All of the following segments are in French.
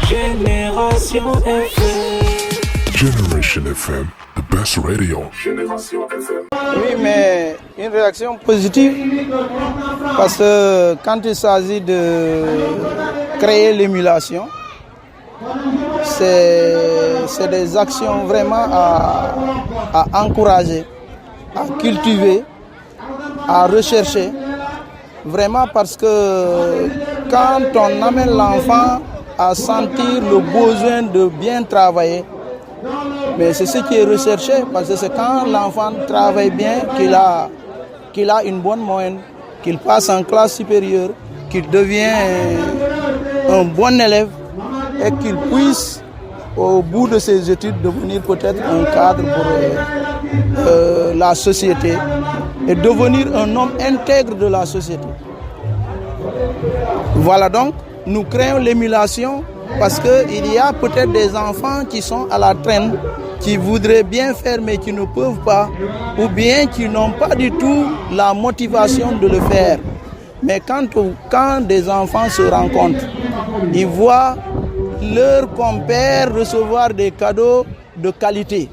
Génération FM. Generation FM, the best radio. Génération FM. Oui, mais une réaction positive, parce que quand il s'agit de créer l'émulation, c'est des actions vraiment à encourager, à cultiver, à rechercher. Vraiment parce que quand on amène l'enfant à sentir le besoin de bien travailler, mais c'est ce qui est recherché, parce que c'est quand l'enfant travaille bien qu'il a une bonne moyenne, qu'il passe en classe supérieure, qu'il devient un bon élève et qu'il puisse, au bout de ses études, devenir peut-être un cadre pour la société et devenir un homme intègre de la société. Voilà, donc, nous créons l'émulation parce qu'il y a peut-être des enfants qui sont à la traîne, qui voudraient bien faire mais qui ne peuvent pas, ou bien qui n'ont pas du tout la motivation de le faire. Mais quand des enfants se rencontrent, ils voient leurs compères recevoir des cadeaux de qualité.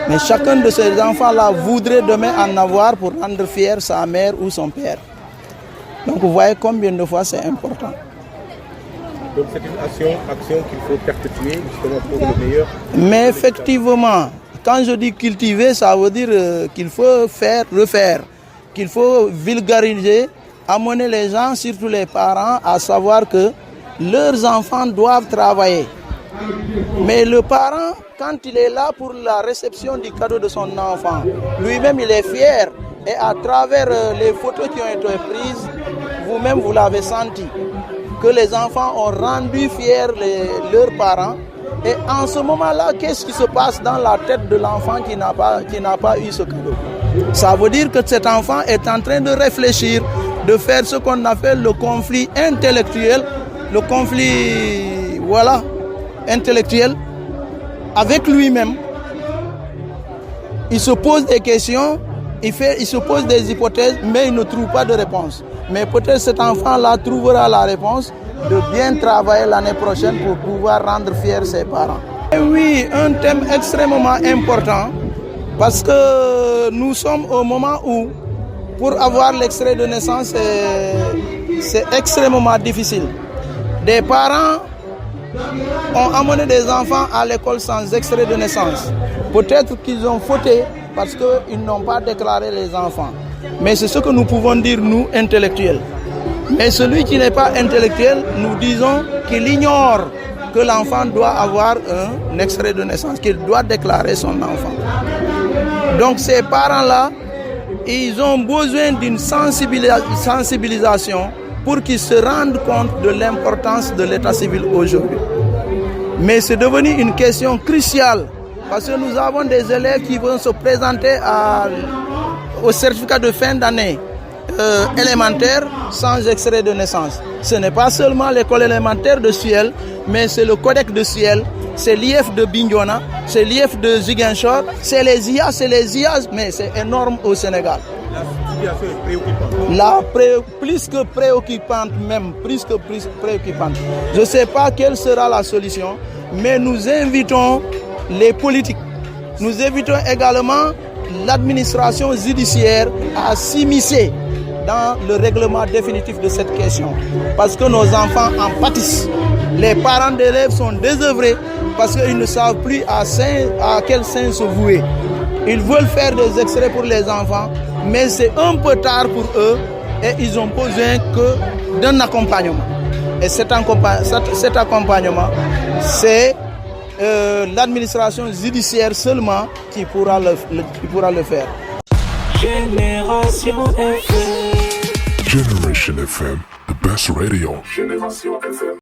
Mais chacun de ces enfants-là voudrait demain en avoir pour rendre fier sa mère ou son père. Donc vous voyez combien de fois c'est important. Donc c'est une action qu'il faut perpétuer justement pour le meilleur. Mais effectivement, quand je dis cultiver, ça veut dire qu'il faut refaire, qu'il faut vulgariser, amener les gens, surtout les parents, à savoir que leurs enfants doivent travailler. Mais le parent, quand il est là pour la réception du cadeau de son enfant, lui-même il est fier. Et à travers les photos qui ont été prises, vous-même vous l'avez senti, que les enfants ont rendu fiers leurs parents. Et en ce moment-là, qu'est-ce qui se passe dans la tête de l'enfant qui n'a pas eu ce cadeau? Ça veut dire que cet enfant est en train de réfléchir, de faire ce qu'on appelle le conflit intellectuel, le conflit intellectuel avec lui-même. Il se pose des questions, il se pose des hypothèses, mais il ne trouve pas de réponse. Mais peut-être cet enfant-là trouvera la réponse de bien travailler l'année prochaine pour pouvoir rendre fiers ses parents. Et oui, un thème extrêmement important, parce que nous sommes au moment où, pour avoir l'extrait de naissance, c'est extrêmement difficile. Des parents ont amené des enfants à l'école sans extrait de naissance. Peut-être qu'ils ont fauté parce qu'ils n'ont pas déclaré les enfants. Mais c'est ce que nous pouvons dire, nous, intellectuels. Mais celui qui n'est pas intellectuel, nous disons qu'il ignore que l'enfant doit avoir un extrait de naissance, qu'il doit déclarer son enfant. Donc ces parents-là, ils ont besoin d'une sensibilisation pour qu'ils se rendent compte de l'importance de l'état civil aujourd'hui. Mais c'est devenu une question cruciale parce que nous avons des élèves qui vont se présenter au certificat de fin d'année élémentaire sans extrait de naissance. Ce n'est pas seulement l'école élémentaire de Suel, mais c'est le Codec de Suel, c'est l'IF de Bignona, c'est l'IF de Ziguinchor, c'est les IAS, mais c'est énorme au Sénégal. La situation est préoccupante. Plus que préoccupante même, plus préoccupante. Je ne sais pas quelle sera la solution, mais nous invitons les politiques, nous invitons également l'administration judiciaire à s'immiscer dans le règlement définitif de cette question. Parce que nos enfants en pâtissent. Les parents d'élèves sont désœuvrés parce qu'ils ne savent plus à quel sein se vouer. Ils veulent faire des extraits pour les enfants, mais c'est un peu tard pour eux et ils ont besoin d'un accompagnement. Et cet accompagnement, c'est l'administration judiciaire seulement qui pourra le faire. Génération FM. Generation FM, the best radio. Génération FM.